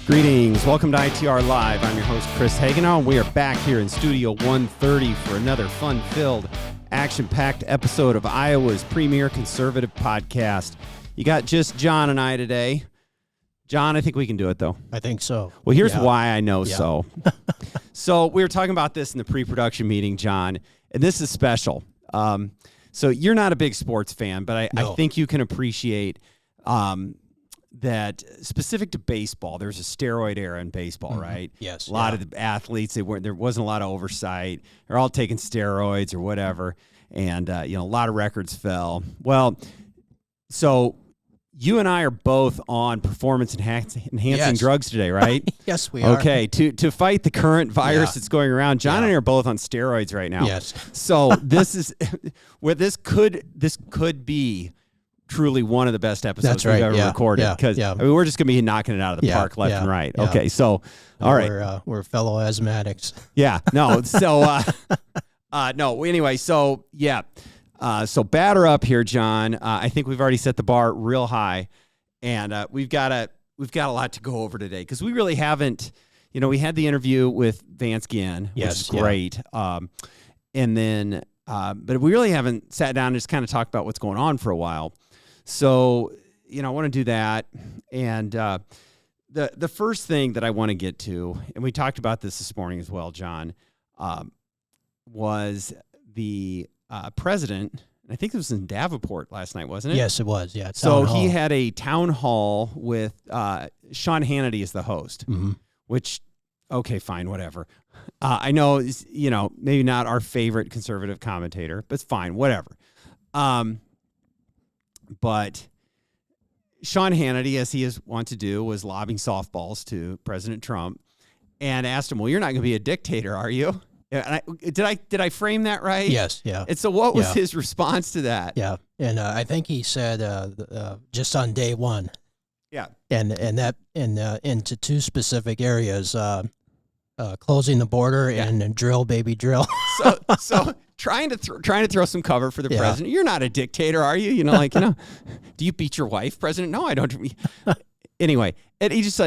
Greetings. Welcome to ITR Live. I'm your host, Chris Hagenow, and we are back here in Studio 130 for another fun-filled, action-packed episode of Iowa's premier conservative podcast. You got just John and I today. John, I think we can do it, though. I think so. Well, here's why I know so. So we were talking about this in the pre-production meeting, John, and this is special. So you're not a big sports fan, but I think you can appreciate that specific to baseball, there's a steroid era in baseball, right? Yes. A lot of the athletes, there wasn't a lot of oversight. They're all taking steroids or whatever. And, a lot of records fell. Well, so you and I are both on performance enhancing drugs today, right? Yes, we are. Okay, to fight the current virus that's going around, John and I are both on steroids right now. Yes. So this is where this could be truly one of the best episodes we've ever recorded, because we're just going to be knocking it out of the park left and right. Yeah. Okay, so all right, we're fellow asthmatics. Yeah, no, so no. Anyway, so so batter up here, John. I think we've already set the bar real high, and we've got a lot to go over today because we really haven't. We had the interview with Vance Ginn, which is great, and then but we really haven't sat down and just kind of talked about what's going on for a while. So, I want to do that. And the first thing that I want to get to, and we talked about this morning as well, John, was the president, and I think it was in Davenport last night, wasn't it? Yes, it was, yeah. So he had a town hall with Sean Hannity as the host, which, okay, fine, whatever. I know, maybe not our favorite conservative commentator, but it's fine, whatever. But Sean Hannity, as he is wont to do, was lobbing softballs to President Trump and asked him, well, you're not going to be a dictator, are you? And did I frame that right? Yes, yeah. And so what was his response to that? Yeah, and I think he said just on day one. Yeah. And that into two specific areas, closing the border and drill, baby, drill. So trying to throw some cover for the president. You're not a dictator, are you? Do you beat your wife, President? No, I don't. Anyway, and he just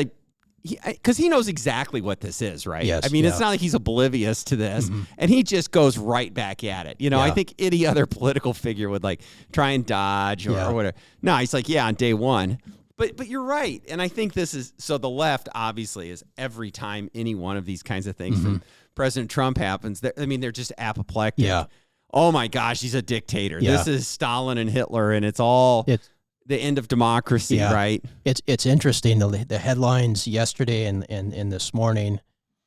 because he knows exactly what this is, right? Yes, I mean, it's not like he's oblivious to this, and he just goes right back at it. I think any other political figure would try and dodge or whatever. No, he's on day one. But you're right, and I think this is so. The left obviously is every time any one of these kinds of things from President Trump happens. They're just apoplectic. Yeah. Oh my gosh, he's a dictator. Yeah. This is Stalin and Hitler, and it's all the end of democracy, right? It's interesting the headlines yesterday and this morning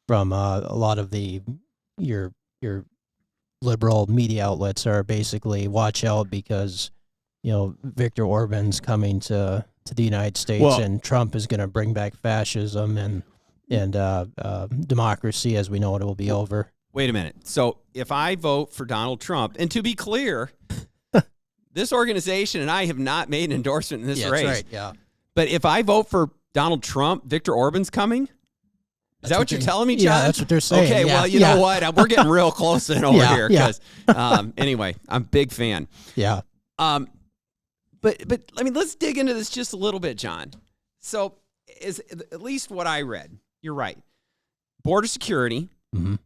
from a lot of your liberal media outlets are basically watch out because Viktor Orban's coming to the United States, and Trump is going to bring back fascism and democracy as we know it will be over. Wait a minute. So if I vote for Donald Trump, and to be clear, this organization and I have not made an endorsement in this race. That's right, yeah. But if I vote for Donald Trump, Viktor Orban's coming? Is that what you're telling me, John? Yeah, that's what they're saying. Okay, well, you know what? We're getting real close in over here. Because anyway, I'm a big fan. Yeah. But let's dig into this just a little bit, John. So, is at least what I read, you're right. Border security,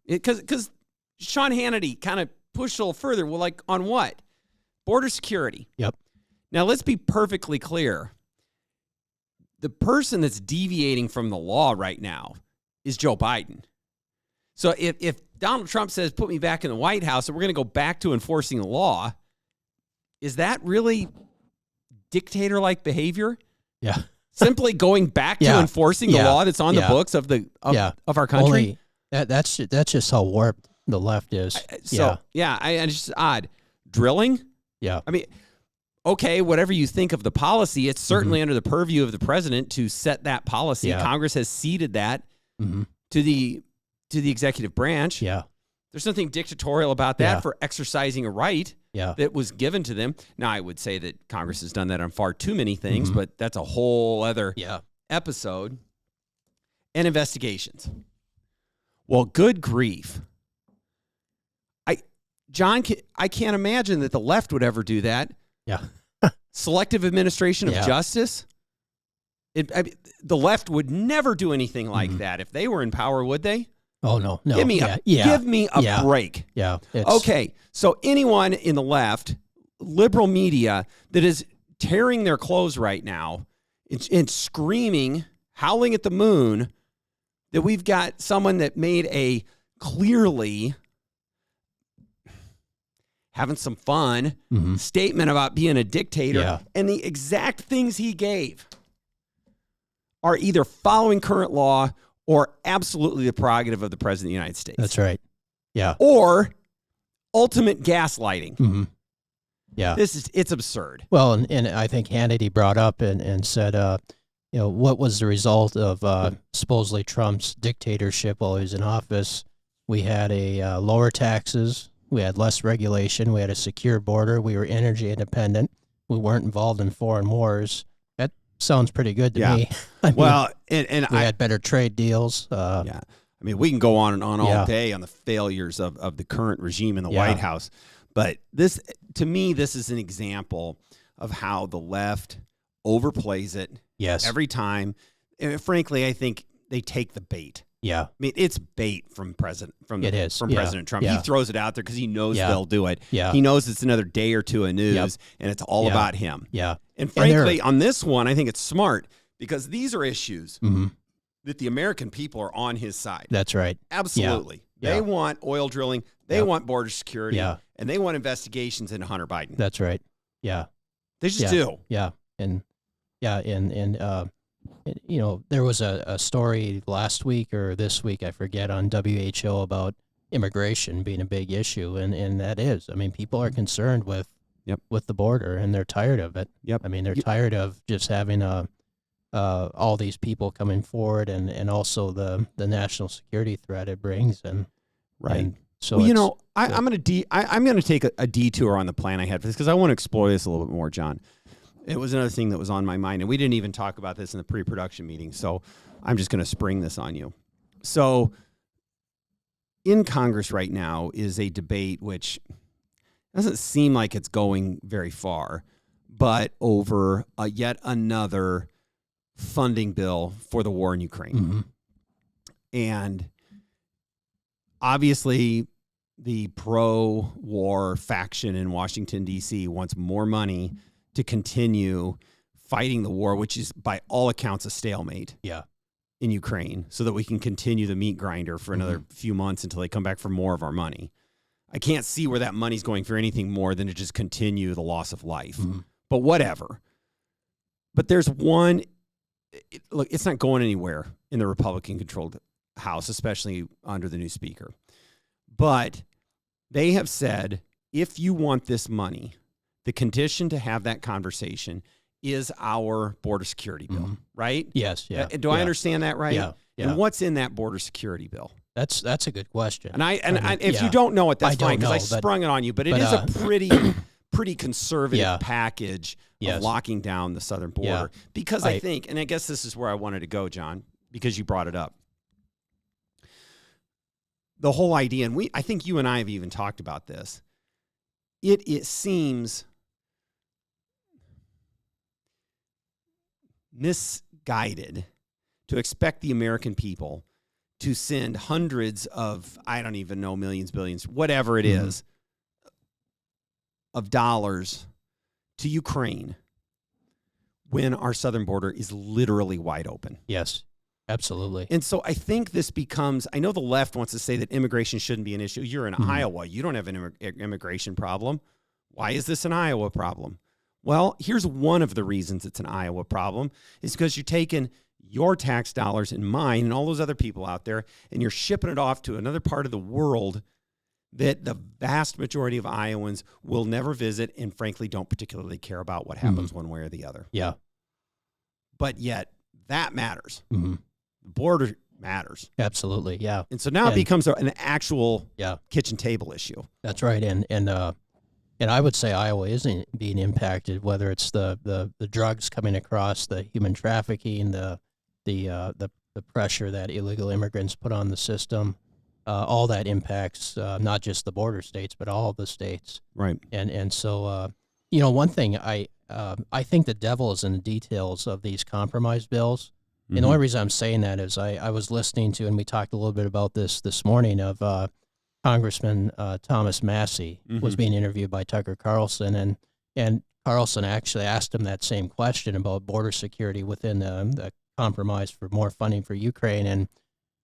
because Sean Hannity kind of pushed a little further. Well, on what? Border security. Yep. Now, let's be perfectly clear. The person that's deviating from the law right now is Joe Biden. So, if Donald Trump says, put me back in the White House, and we're going to go back to enforcing the law, is that really dictator-like behavior? Yeah. Simply going back to enforcing the law that's on the books of our country? That's just how warped the left is. It's just odd. Drilling? Yeah. I mean, okay, whatever you think of the policy, it's certainly under the purview of the president to set that policy. Yeah. Congress has ceded that to the executive branch. Yeah. There's nothing dictatorial about that for exercising a right that was given to them. Now, I would say that Congress has done that on far too many things, but that's a whole other episode. And investigations. Well, good grief. I can't imagine that the left would ever do that. Yeah. Selective administration of justice. The left would never do anything like that. If they were in power, would they? Oh, no. Give me a break. Yeah. Okay, so anyone in the left, liberal media, that is tearing their clothes right now and screaming, howling at the moon, that we've got someone that made a clearly having some fun statement about being a dictator, and the exact things he gave are either following current law or absolutely the prerogative of the President of the United States. That's right. Yeah. Or ultimate gaslighting. Yeah. It's absurd. Well, and I think Hannity brought up and said, what was the result of supposedly Trump's dictatorship while he was in office? We had a lower taxes. We had less regulation. We had a secure border. We were energy independent. We weren't involved in foreign wars. That sounds pretty good to me. I mean, we had better trade deals. I mean, we can go on and on all day on the failures of the current regime in the White House. But this, to me, this is an example of how the left overplays it every time. And frankly, I think they take the bait. Yeah. I mean, it's bait from President Trump. Yeah. He throws it out there because he knows they'll do it. Yeah. He knows it's another day or two of news, and it's all about him. Yeah. And frankly, on this one, I think it's smart because these are issues that the American people are on his side. That's right. Absolutely. Yeah. They want oil drilling. They want border security. Yeah. And they want investigations into Hunter Biden. That's right. Yeah. They just do. Yeah. And you know, there was a story last week or this week, I forget, on WHO about immigration being a big issue. And that is, I mean, people are concerned with the border and they're tired of it. I mean, they're tired of just having all these people coming forward and also the national security threat it brings. And so, well, you know, I'm going to take a detour on the plan I had for this because I want to explore this a little bit more, John. It was another thing that was on my mind, and we didn't even talk about this in the pre-production meeting, so I'm just going to spring this on you. So in Congress right now is a debate which doesn't seem like it's going very far, but over yet another funding bill for the war in Ukraine. And obviously the pro-war faction in Washington, D.C. wants more money to continue fighting the war, which is by all accounts a stalemate in Ukraine, so that we can continue the meat grinder for another few months until they come back for more of our money. I can't see where that money's going for anything more than to just continue the loss of life. But whatever. But there's one, look, it's not going anywhere in the Republican-controlled House, especially under the new speaker. But they have said, if you want this money, the condition to have that conversation is our border security bill, right? Yes. Yeah. Do I understand that right? Yeah. And what's in that border security bill? That's a good question. And if you don't know it, that's fine because I sprung it on you. But it is a pretty conservative package of locking down the southern border. Because I think, and I guess this is where I wanted to go, John, because you brought it up. The whole idea, and I think you and I have even talked about this. It seems misguided to expect the American people to send hundreds of, I don't even know, millions, billions, whatever it is, of dollars to Ukraine when our southern border is literally wide open. Yes, absolutely. And so I think this becomes, I know the left wants to say that immigration shouldn't be an issue. You're in Iowa. You don't have an immigration problem. Why is this an Iowa problem? Well, here's one of the reasons it's an Iowa problem is because you're taking your tax dollars and mine and all those other people out there, and you're shipping it off to another part of the world that the vast majority of Iowans will never visit and frankly don't particularly care about what happens one way or the other. Yeah. But yet that matters. The border matters. Absolutely. Yeah. And so now it becomes an actual kitchen table issue. That's right. And I would say Iowa isn't being impacted, whether it's the drugs coming across, the human trafficking, the pressure that illegal immigrants put on the system. All that impacts not just the border states, but all of the states. Right. And so One thing I think the devil is in the details of these compromise bills. And the only reason I'm saying that is I was listening to, and we talked a little bit about this morning, of Congressman Thomas Massey was being interviewed by Tucker Carlson, and Carlson actually asked him that same question about border security within the compromise for more funding for Ukraine,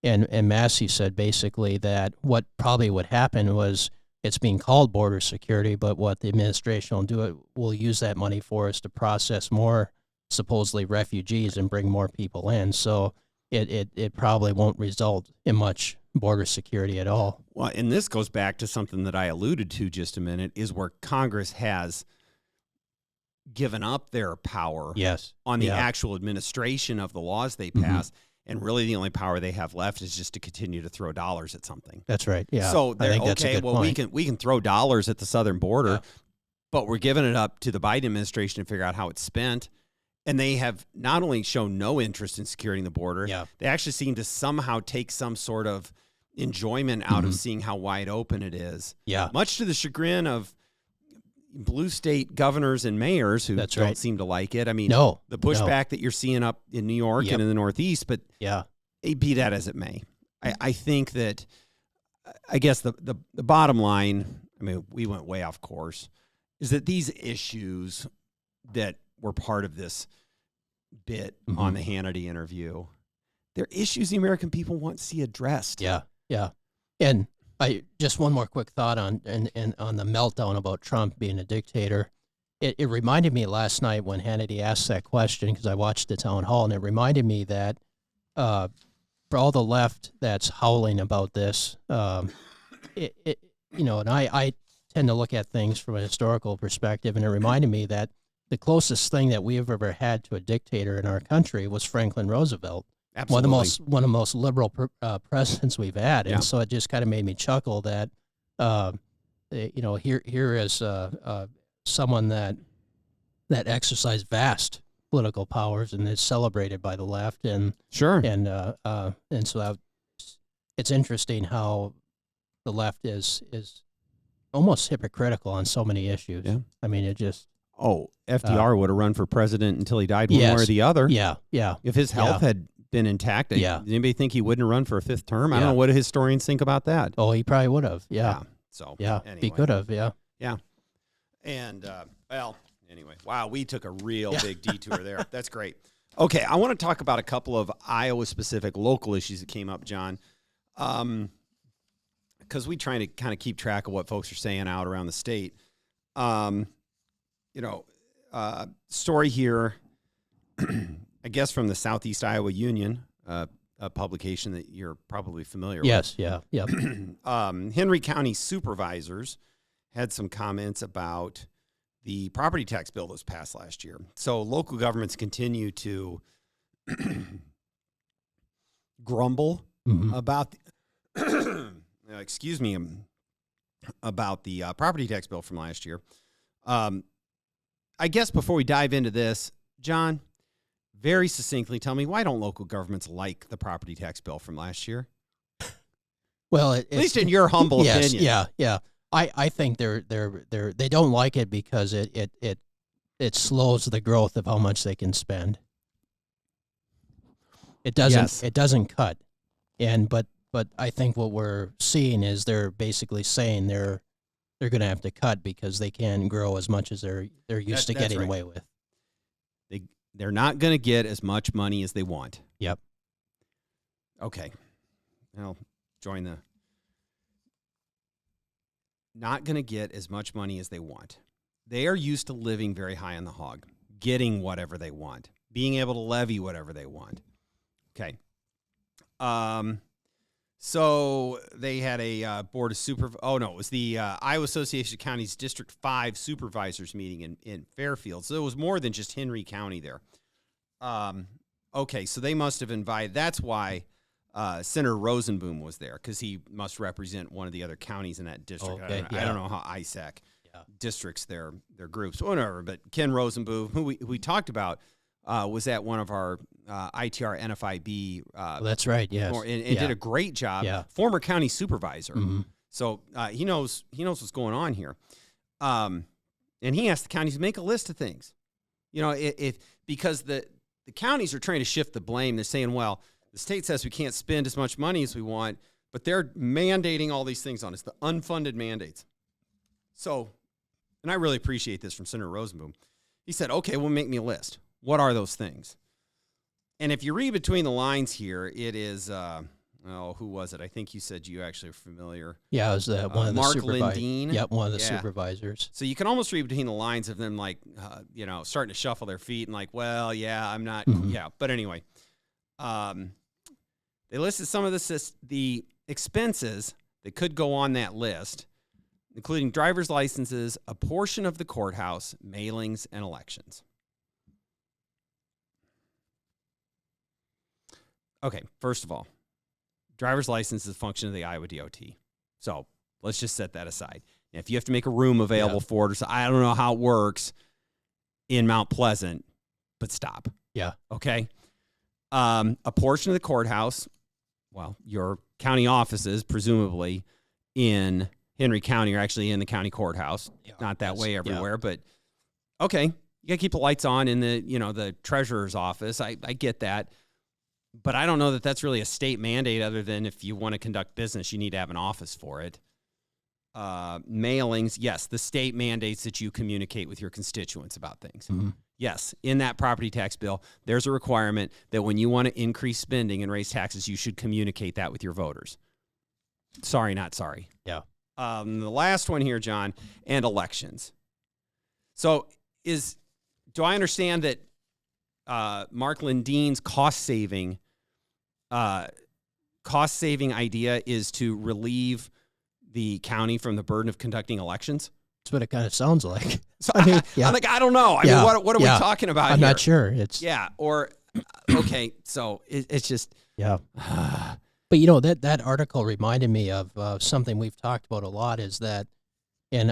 and Massey said basically that what probably would happen was it's being called border security, but what the administration will use that money for is to process more supposedly refugees and bring more people in. So it probably won't result in much border security at all. Well, and this goes back to something that I alluded to just a minute, is where Congress has given up their power on the actual administration of the laws they pass. And really the only power they have left is just to continue to throw dollars at something. That's right. Yeah. So they're okay, well, point. we can throw dollars at the southern border, but we're giving it up to the Biden administration to figure out how it's spent. And they have not only shown no interest in securing the border, they actually seem to somehow take some sort of enjoyment out of seeing how wide open it is. Yeah. Much to the chagrin of blue state governors and mayors who don't seem to like it. I mean, the pushback that you're seeing up in New York and in the Northeast, but be that as it may. I think that, I guess the bottom line, I mean, we went way off course, is that these issues that were part of this bit on the Hannity interview, they're issues the American people want to see addressed. Yeah, yeah. And just one more quick thought on the meltdown about Trump being a dictator. It reminded me last night when Hannity asked that question, because I watched the town hall, and it reminded me that for all the left that's howling about this, and I tend to look at things from a historical perspective, and it reminded me that the closest thing that we have ever had to a dictator in our country was Franklin Roosevelt. Absolutely. One of the most liberal presidents we've had, and so it just kind of made me chuckle that, here is someone that exercised vast political powers and is celebrated by the left, and so it's interesting how the left is almost hypocritical on so many issues. Yeah. I mean, it just. FDR would have run for president until he died, one way or the other. Yeah, yeah. If his health had been intact, did anybody think he wouldn't run for a fifth term? I don't know what historians think about that. Oh, he probably would have. Yeah. So anyway. He could have. Yeah. Yeah. And anyway, wow, we took a real big detour there. That's great. Okay, I want to talk about a couple of Iowa-specific local issues that came up, John, because we trying to kind of keep track of what folks are saying out around the state. Story here, I guess from the Southeast Iowa Union, a publication that you're probably familiar with. Yes, yeah, yep. Henry County supervisors had some comments about the property tax bill that was passed last year. So local governments continue to grumble about, about the property tax bill from last year. I guess before we dive into this, John, very succinctly tell me, why don't local governments like the property tax bill from last year? Well, at least in your humble opinion. Yeah. I think they don't like it because it slows the growth of how much they can spend. It doesn't cut. But I think what we're seeing is they're basically saying they're going to have to cut because they can't grow as much as they're used to getting away with. They're not going to get as much money as they want. Yep. Okay. I'll join the... Not going to get as much money as they want. They are used to living very high on the hog, getting whatever they want, being able to levy whatever they want. Okay. So they had a board of it was the Iowa Association of Counties District 5 supervisors meeting in Fairfield. So it was more than just Henry County there. Okay, so they must have invited, that's why Senator Rosenboom was there, because he must represent one of the other counties in that district. Okay, I don't know how ISAC districts their groups, whatever, but Ken Rosenboom, who we talked about, was at one of our ITR NFIB. That's right. Yes, and did a great job. Yeah. Former county supervisor, so he knows what's going on here. And he asked the counties to make a list of things. You know, because the counties are trying to shift the blame. They're saying, well, the state says we can't spend as much money as we want, but they're mandating all these things on us, the unfunded mandates. So, and I really appreciate this from Senator Rosenboom. He said, okay, well, make me a list. What are those things? And if you read between the lines here, it is, who was it? I think you said you actually are familiar. Yeah, it was one of the Mark supervisors. Lindeen. Yep, one of the supervisors. So you can almost read between the lines of them, like, starting to shuffle their feet and like, well, yeah, I'm not, yeah. But anyway, they listed some of the expenses that could go on that list, including driver's licenses, a portion of the courthouse, mailings, and elections. Okay, first of all, driver's license is a function of the Iowa DOT. So let's just set that aside. Now, if you have to make a room available for it, or so, I don't know how it works in Mount Pleasant, but stop. Yeah. Okay. A portion of the courthouse, well, your county offices, presumably in Henry County, are actually in the county courthouse. Yeah, not that way everywhere, but okay. You got to keep the lights on in the treasurer's office. I get that. But I don't know that that's really a state mandate, other than if you want to conduct business, you need to have an office for it. Mailings, yes, the state mandates that you communicate with your constituents about things. Mm-hmm. Yes, in that property tax bill, there's a requirement that when you want to increase spending and raise taxes, you should communicate that with your voters. Sorry, not sorry. Yeah. The last one here, John, and elections. So do I understand that Mark Lindeen's cost-saving idea is to relieve the county from the burden of conducting elections? That's what it kind of sounds like. So I'm like, I don't know. I mean, what are we talking about I'm here? not sure. Okay, so it's just... Yeah. But, that article reminded me of something we've talked about a lot, is that, and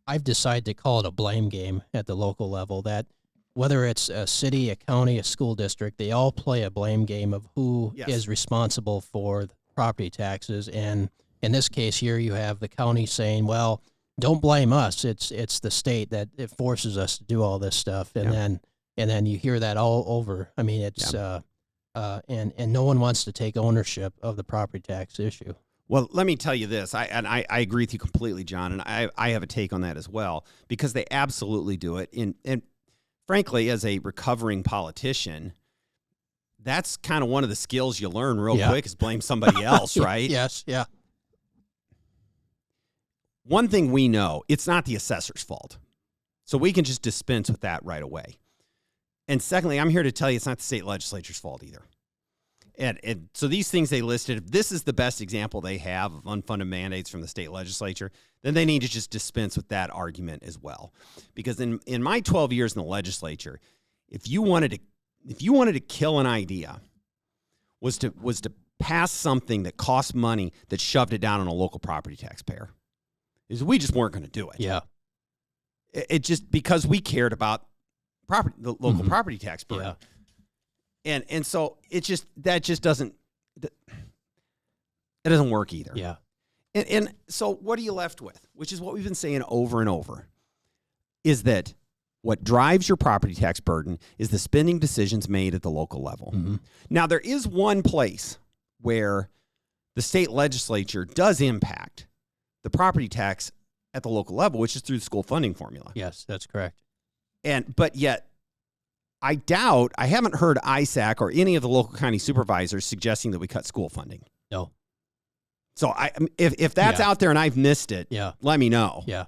I've decided to call it a blame game at the local level, that whether it's a city, a county, a school district, they all play a blame game of who is responsible for the property taxes. And in this case here, you have the county saying, well, don't blame us. It's the state that it forces us to do all this stuff. And then you hear that all over. I mean, it's and no one wants to take ownership of the property tax issue. Well, let me tell you this. I agree with you completely, John, and I have a take on that as well, because they absolutely do it. And frankly, as a recovering politician, that's kind of one of the skills you learn real quick, is blame somebody else, right? Yes, yeah. One thing we know, it's not the assessor's fault. So we can just dispense with that right away. And secondly, I'm here to tell you it's not the state legislature's fault either. And so these things they listed, if this is the best example they have of unfunded mandates from the state legislature, then they need to just dispense with that argument as well. Because in my 12 years in the legislature, if you wanted to kill an idea, was to pass something that cost money that shoved it down on a local property taxpayer, we just weren't going to do it. Yeah. It just, because we cared about the local property tax burden. Yeah. And so that doesn't work either. Yeah. And so what are you left with? Which is what we've been saying over and over, is that what drives your property tax burden is the spending decisions made at the local level. Mm-hmm. Now, there is one place where the state legislature does impact the property tax at the local level, which is through the school funding formula. Yes, that's correct. But yet, I haven't heard ISAC or any of the local county supervisors suggesting that we cut school funding. No. So if that's out there and I've missed it, let me know. Yeah.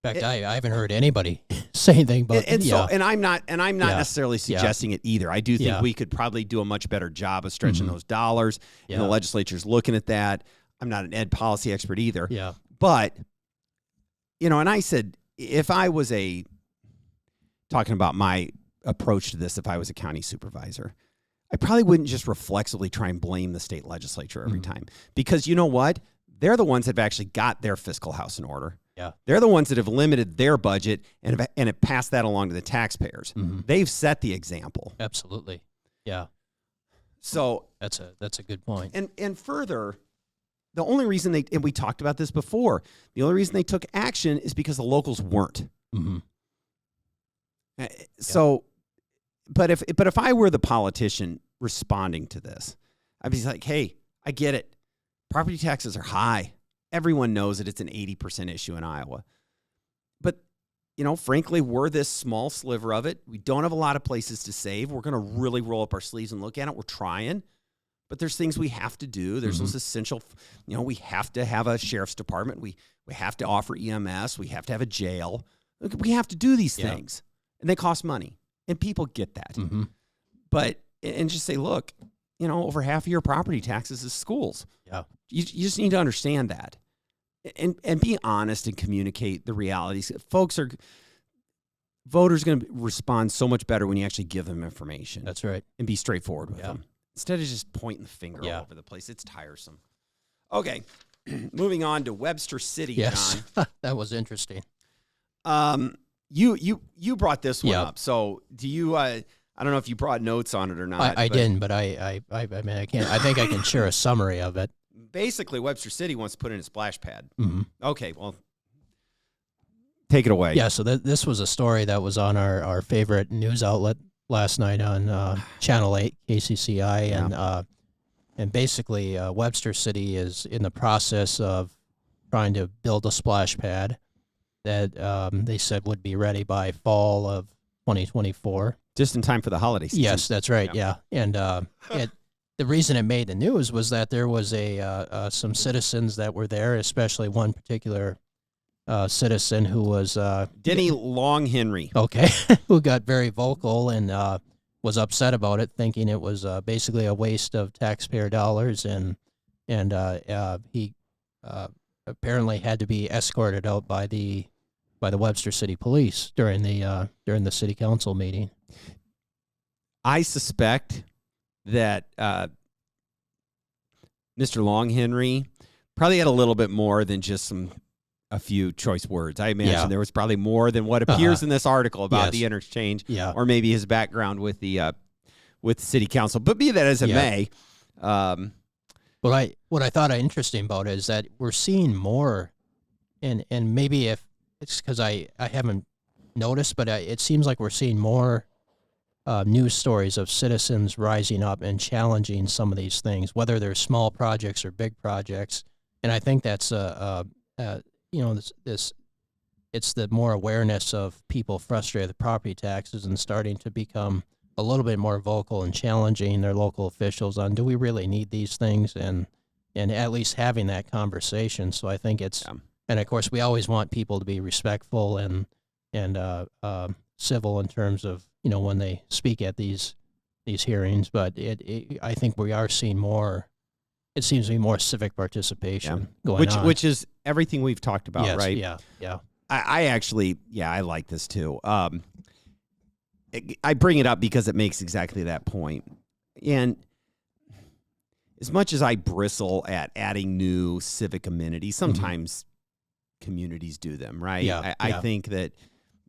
In fact, I haven't heard anybody say anything. But I'm not necessarily suggesting it either. I do think we could probably do a much better job of stretching those dollars, and the legislature's looking at that. I'm not an ed policy expert either. Yeah. But and I said, if I was talking about my approach to this, if I was a county supervisor, I probably wouldn't just reflexively try and blame the state legislature every time, because you know what? They're the ones that have actually got their fiscal house in order. Yeah. They're the ones that have limited their budget and have passed that along to the taxpayers. Mm-hmm. They've set the example. Absolutely. Yeah. So that's a good point. And further, the only reason and we talked about this before, the only reason they took action is because the locals weren't. Mm-hmm. So, but if I were the politician responding to this, I'd be like, hey, I get it. Property taxes are high. Everyone knows that it's an 80% issue in Iowa. But, frankly, we're this small sliver of it. We don't have a lot of places to save. We're going to really roll up our sleeves and look at it. We're trying. But there's things we have to do. There's those essential, we have to have a sheriff's department. We have to offer EMS. We have to have a jail. We have to do these things. And they cost money. And people get that. Mm-hmm. But, and just say, look, over half of your property taxes is schools. Yeah. You just need to understand that. And be honest and communicate the realities. Voters going to respond so much better when you actually give them information. That's right. And be straightforward with them. Instead of just pointing the finger all over the place. It's tiresome. Okay. Moving on to Webster City, yes. John. That was interesting. You brought this one up. So do you, I don't know if you brought notes on it or not. I didn't, but I mean, I can't. I think I can share a summary of it. Basically, Webster City wants to put in a splash pad. Mm-hmm. Okay, well, take it away. Yeah, so this was a story that was on our favorite news outlet last night on Channel 8, KCCI, and basically Webster City is in the process of trying to build a splash pad that they said would be ready by fall of 2024. Just in time for the holiday season. Yes, that's right, yeah. And the reason it made the news was that there was some citizens that were there, especially one particular citizen who was Denny Long Henry. Okay, who got very vocal and was upset about it, thinking it was basically a waste of taxpayer dollars, and he apparently had to be escorted out by the Webster City Police during the city council meeting. I suspect that Mr. Long Henry probably had a little bit more than just a few choice words. I imagine there was probably more than what appears in this article about the interchange, or maybe his background with the city council. But be that as it may, what I thought interesting about it is that we're seeing more, and maybe if it's because I haven't noticed, but it seems like we're seeing more news stories of citizens rising up and challenging some of these things, whether they're small projects or big projects. And I think that's it's the more awareness of people frustrated with property taxes and starting to become a little bit more vocal and challenging their local officials on, do we really need these things, and at least having that conversation. So I think it's, and of course we always want people to be respectful and civil in terms of, when they speak at these hearings, but I think we are seeing more. It seems to be more civic participation going on. Which is everything we've talked about, right? Yeah. I actually, I like this too. I bring it up because it makes exactly that point. And as much as I bristle at adding new civic amenities, sometimes communities do them, right? Yeah, I think that,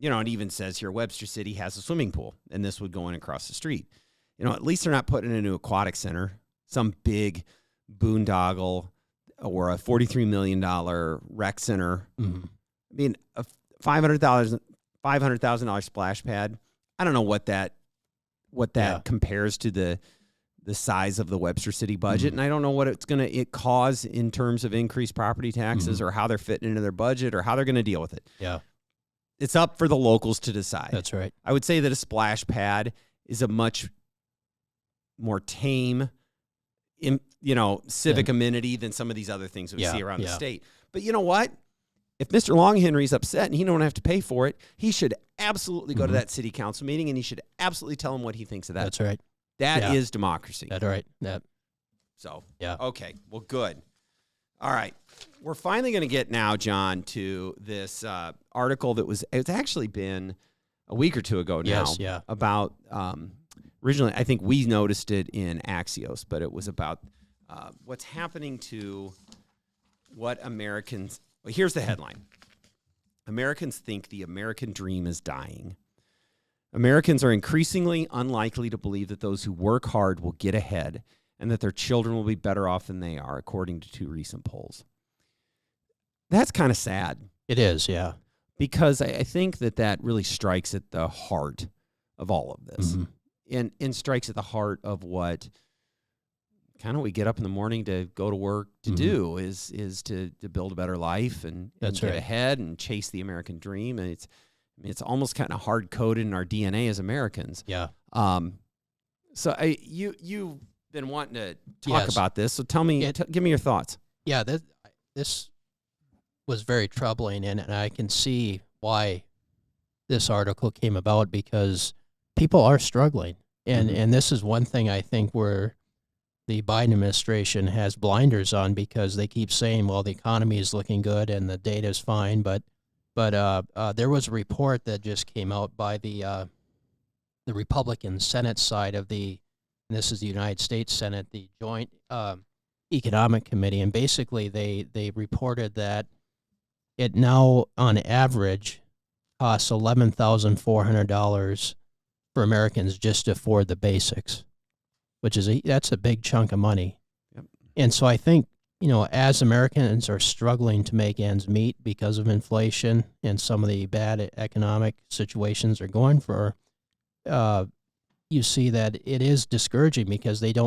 it even says here, Webster City has a swimming pool, and this would go in across the street. At least they're not putting it into an aquatic center, some big boondoggle or a $43 million rec center. Mm-hmm. I mean, a $500,000 splash pad. I don't know what that compares to the size of the Webster City budget, and I don't know what it's going to cause in terms of increased property taxes or how they're fitting into their budget or how they're going to deal with it. Yeah, it's up for the locals to decide. That's right. I would say that a splash pad is a much more tame, civic amenity than some of these other things that we see around the state. But you know what? If Mr. Long Henry's upset and he don't have to pay for it, he should absolutely go to that city council meeting, and he should absolutely tell him what he thinks of that. That's right. That is democracy. That's right. So, okay. Well, good. All right. We're finally going to get now, John, to this article it's actually been a week or two ago now. Yes, about, originally, I think we noticed it in Axios, but it was about what's happening to what Americans. Well, here's the headline. Americans think the American dream is dying. Americans are increasingly unlikely to believe that those who work hard will get ahead, and that their children will be better off than they are, according to 2 recent polls. That's kind of sad. It is, yeah. Because I think that really strikes at the heart of all of this, and strikes at the heart of what kind of we get up in the morning to go to work to do is to build a better life and get ahead and chase the American dream. And it's almost kind of hard coded in our DNA as Americans. Yeah. So you've been wanting to talk about this. So tell me, give me your thoughts. Yeah. This was very troubling, and I can see why this article came about, because people are struggling. And this is one thing I think where the Biden administration has blinders on, because they keep saying, well, the economy is looking good and the data is fine. But there was a report that just came out by the Republican Senate side of and this is the United States Senate, the Joint Economic Committee. And basically they reported that it now on average costs $11,400 for Americans just to afford the basics, which is that's a big chunk of money. Yep. And so I think, as Americans are struggling to make ends meet because of inflation and some of the bad economic situations they're going for, you see that it is discouraging, because it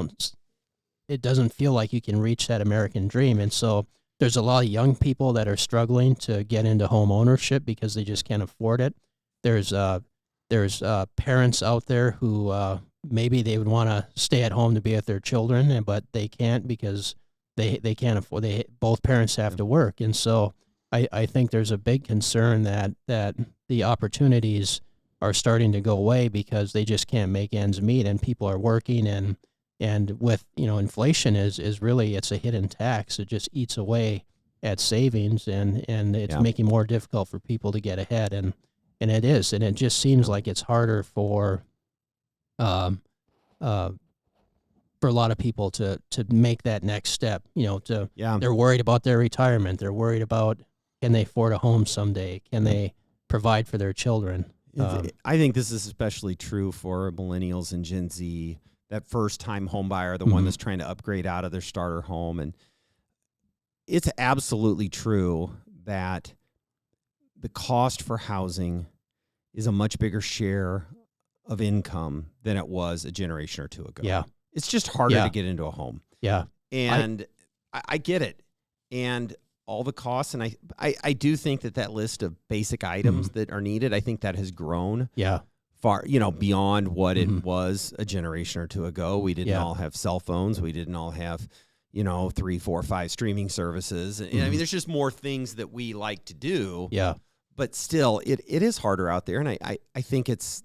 doesn't feel like you can reach that American dream. And so there's a lot of young people that are struggling to get into home ownership because they just can't afford it. There's parents out there who maybe they would want to stay at home to be with their children, but they can't because they can't afford. Both parents have to work, and so I think there's a big concern that the opportunities are starting to go away because they just can't make ends meet, and people are working, and with inflation is really, it's a hidden tax. It just eats away at savings, and it's making it more difficult for people to get ahead, and it is, and it just seems like it's harder for a lot of people to make that next step. They're worried about their retirement. They're worried about, can they afford a home someday? Can they provide for their children? I think this is especially true for millennials and Gen Z, that first-time home buyer, the one that's trying to upgrade out of their starter home. And it's absolutely true that the cost for housing is a much bigger share of income than it was a generation or two ago. Yeah. It's just harder to get into a home. Yeah. And I get it. And all the costs, and I do think that list of basic items that are needed, I think that has grown. Yeah. Far, beyond what it was a generation or two ago. We didn't all have cell phones. We didn't all have, 3, 4, 5 streaming services. And I mean, there's just more things that we like to do. Yeah. But still, it is harder out there. And I think it's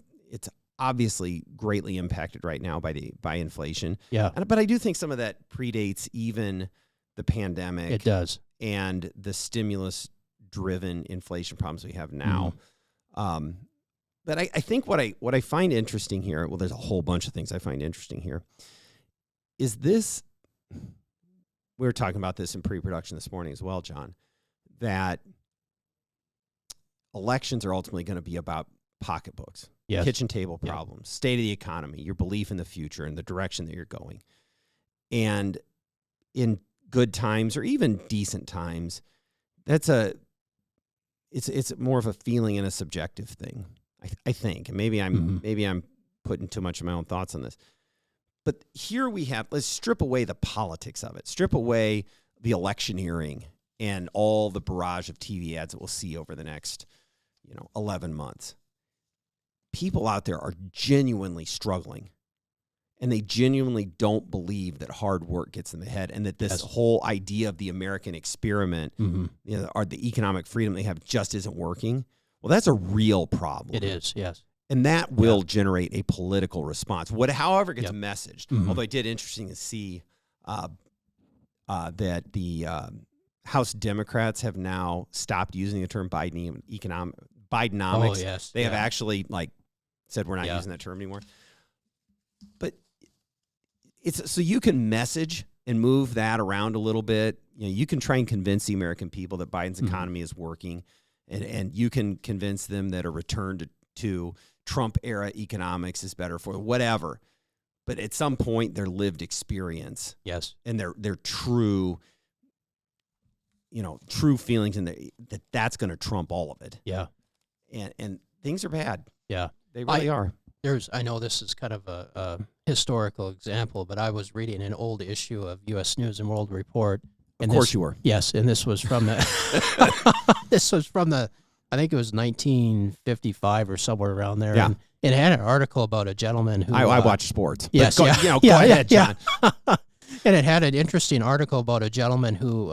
obviously greatly impacted right now by inflation. Yeah. But I do think some of that predates even the pandemic. It does. And the stimulus-driven inflation problems we have now. But I think what I find interesting here, well, there's a whole bunch of things I find interesting here, is this, we were talking about this in pre-production this morning as well, John, that elections are ultimately going to be about pocketbooks, kitchen table problems, state of the economy, your belief in the future and the direction that you're going. And in good times or even decent times, it's more of a feeling and a subjective thing. I think, and maybe I'm putting too much of my own thoughts on this, but here let's strip away the politics of it, strip away the electioneering and all the barrage of TV ads that we'll see over the next, 11 months. People out there are genuinely struggling, and they genuinely don't believe that hard work gets them ahead, and that this whole idea of the American experiment, or the economic freedom they have, just isn't working. Well, that's a real problem. It is, yes. And that will generate a political response, however it gets messaged. Although I did interesting to see that the House Democrats have now stopped using the term Bidenomics. Oh, yes. They have actually said we're not using that term anymore. But it's so you can message and move that around a little bit. You can try and convince the American people that Biden's economy is working. And you can convince them that a return to Trump-era economics is better for whatever. but at some point their lived experience Yes. and their true, true feelings, and that's going to trump all of it. Yeah. And things are bad. Yeah. They really are. I know this is kind of a historical example, but I was reading an old issue of U.S. News and World Report. Of course you were. Yes, and this was from the I think it was 1955 or somewhere around there. Yeah. And it had an article about a gentleman who I watch sports. Yes, Go ahead, John. And it had an interesting article about a gentleman who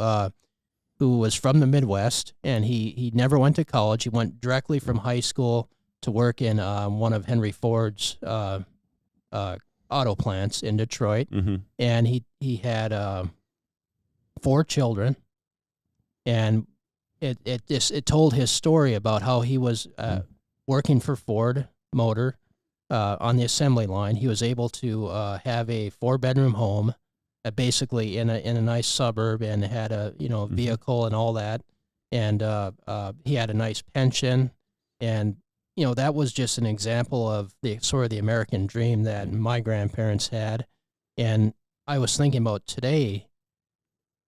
was from the Midwest, and he never went to college. He went directly from high school to work in one of Henry Ford's auto plants in Detroit. Mm-hmm. And he had 4 children, and it told his story about how he was working for Ford Motor on the assembly line. He was able to have a 4-bedroom home, basically in a nice suburb, and had a vehicle and all that, and he had a nice pension, and that was just an example of the sort of the American dream that my grandparents had. And I was thinking about today,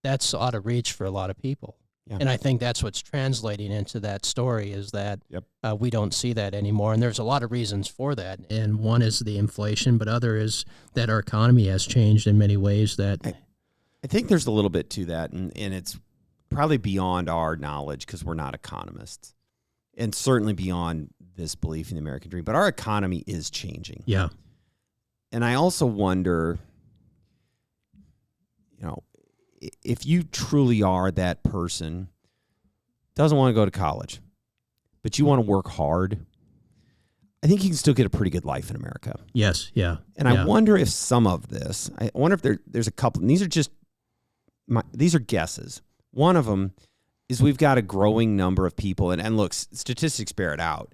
that's out of reach for a lot of people. Yeah. And I think that's what's translating into that story, is that we don't see that anymore. And there's a lot of reasons for that. And one is the inflation, but other is that our economy has changed in many ways. That I think there's a little bit to that, and it's probably beyond our knowledge because we're not economists, and certainly beyond this belief in the American dream. But our economy is changing. Yeah. And I also wonder, if you truly are that person, doesn't want to go to college, but you want to work hard, I think you can still get a pretty good life in America. Yes, yeah. And I wonder if some of this, I wonder if there's a couple, and these are guesses. One of them is we've got a growing number of people, and look, statistics bear it out,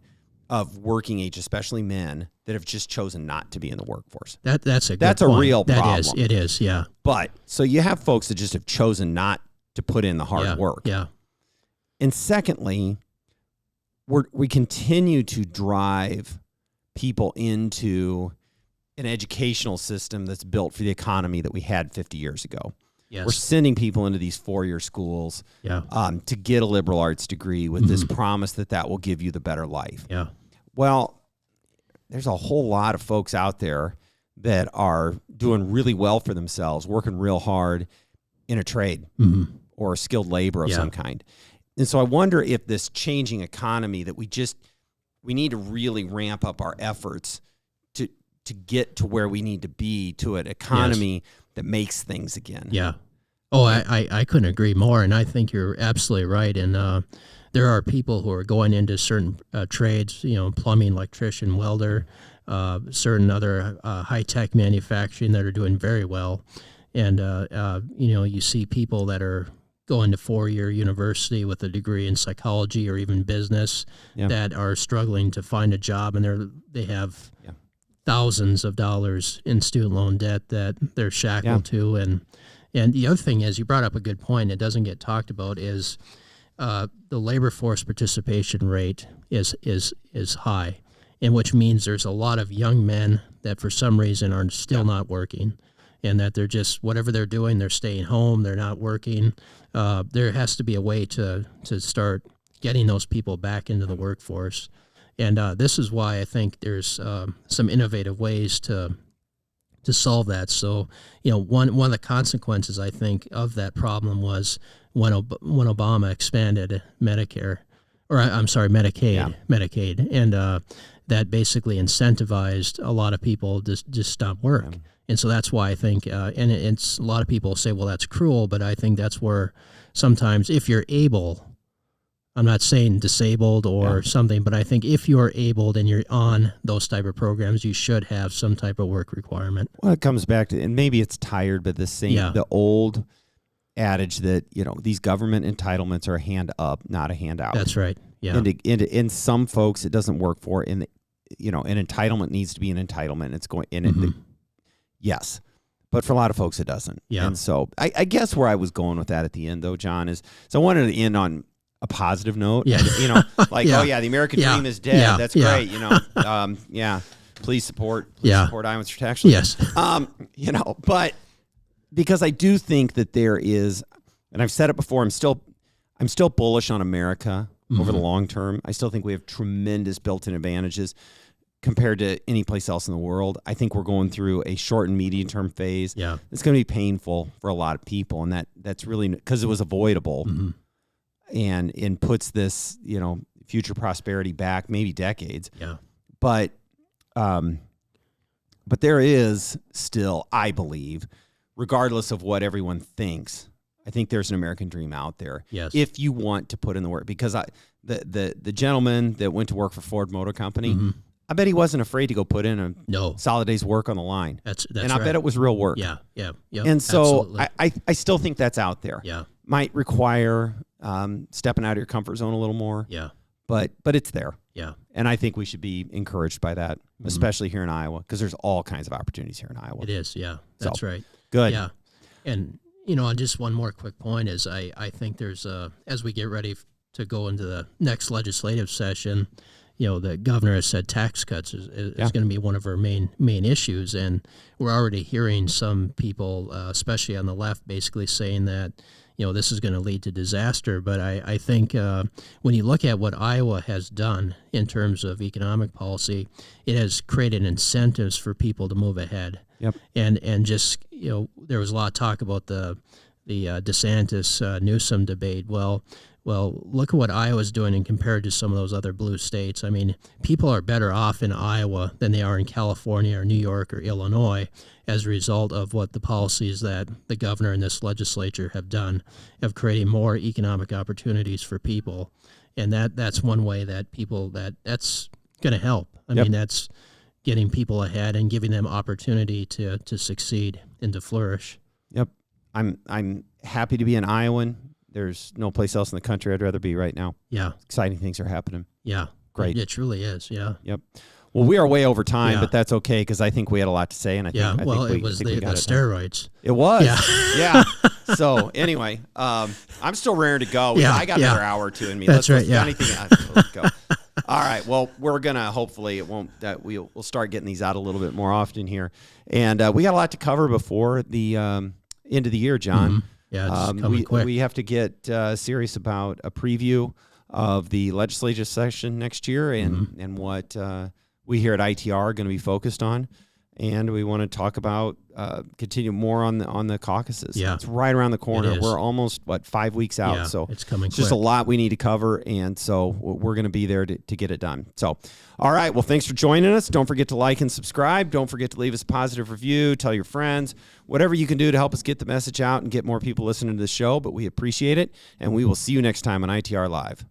of working age, especially men, that have just chosen not to be in the workforce. That's a point. Real problem. It is, yeah. But so you have folks that just have chosen not to put in the hard work. Yeah. And secondly, we continue to drive people into an educational system that's built for the economy that we had 50 years ago. Yes. We're sending people into these 4-year schools to get a liberal arts degree with this promise that will give you the better life. Yeah. Well, there's a whole lot of folks out there that are doing really well for themselves, working real hard in a trade or skilled labor of some kind. And so I wonder if this changing economy that we need to really ramp up our efforts to get to where we need to be, to an economy that makes things again. Yeah. Oh, I couldn't agree more. And I think you're absolutely right. And there are people who are going into certain trades, plumbing, electrician, welder, certain other high-tech manufacturing that are doing very well. And, you see people that are going to 4-year university with a degree in psychology or even business that are struggling to find a job, and they have thousands of dollars in student loan debt that they're shackled to. And the other thing is, you brought up a good point, it doesn't get talked about, is the labor force participation rate is high, and which means there's a lot of young men that for some reason are still not working, and that they're just, whatever they're doing, they're staying home, they're not working. There has to be a way to start getting those people back into the workforce. And this is why I think there's some innovative ways to solve that. So, one of the consequences, I think, of that problem was when Obama expanded Medicaid, and that basically incentivized a lot of people to just stop work. Yeah. And so that's why I think, and it's a lot of people say, well, that's cruel, but I think that's where sometimes, if you're able, I'm not saying disabled or something, but I think if you're able and you're on those type of programs, you should have some type of work requirement. Well, it comes back to, and maybe it's tired, but the old adage that, these government entitlements are a hand up, not a hand out. That's right. Yeah. And in some folks, it doesn't work for, an entitlement needs to be an entitlement. It's going in it. Yes. But for a lot of folks, it doesn't. Yeah. And so I guess where I was going with that at the end, though, John, is, so I wanted to end on a positive note. Yeah. The American dream is dead. Yeah. That's great. please support Iowans for tax. Yes. But because I do think that there is, and I've said it before, I'm still bullish on America over the long term. I still think we have tremendous built-in advantages compared to any place else in the world. I think we're going through a short and medium term phase. Yeah. It's going to be painful for a lot of people, and that's really because it was avoidable, and puts this future prosperity back maybe decades. Yeah. But there is still, I believe, regardless of what everyone thinks, I think there's an American dream out there. Yes. If you want to put in the work, because the gentleman that went to work for Ford Motor Company, I bet he wasn't afraid to go put in a solid day's work on the line. That's and I bet it was real work. Yeah. And so I still think that's out there. Yeah. Might require stepping out of your comfort zone a little more. Yeah. But it's there. Yeah. And I think we should be encouraged by that, especially here in Iowa, because there's all kinds of opportunities here in Iowa. It is, yeah. That's right. Good. Yeah. And, just one more quick point is I think there's, as we get ready to go into the next legislative session, the governor has said tax cuts is going to be one of our main issues. And we're already hearing some people, especially on the left, basically saying that, this is going to lead to disaster. But I think when you look at what Iowa has done in terms of economic policy, it has created incentives for people to move ahead. Yep. And just, there was a lot of talk about the DeSantis Newsom debate. Well, look at what Iowa's doing and compared to some of those other blue states. I mean, people are better off in Iowa than they are in California or New York or Illinois as a result of what the policies that the governor and this legislature have done of creating more economic opportunities for people. And that's one way that that's going to help. I mean, that's getting people ahead and giving them opportunity to succeed and to flourish. Yep. I'm happy to be an Iowan. There's no place else in the country I'd rather be right now. Yeah. Exciting things are happening. Yeah. Great. It truly is. Yeah. Yep. Well, we are way over time, but that's okay because I think we had a lot to say, and I think it was the steroids. It was. Yeah. So anyway, I'm still raring to go. Yeah. I got another hour or two in me. That's right. Yeah. Let's go. All right. Well, we're gonna hopefully we'll start getting these out a little bit more often here, and we got a lot to cover before the end of the year, John. Mm-hmm. Yeah, it's coming quick. We have to get serious about a preview of the legislative session next year and what we here at ITR are going to be focused on. And we want to talk about continue more on the caucuses. Yeah. It's right around the corner. We're almost 5 weeks out. Yeah, so it's coming. It's just a lot we need to cover, and so we're going to be there to get it done. So, all right. Well, thanks for joining us. Don't forget to like and subscribe. Don't forget to leave us a positive review. Tell your friends. Whatever you can do to help us get the message out and get more people listening to the show. But we appreciate it, and we will see you next time on ITR Live.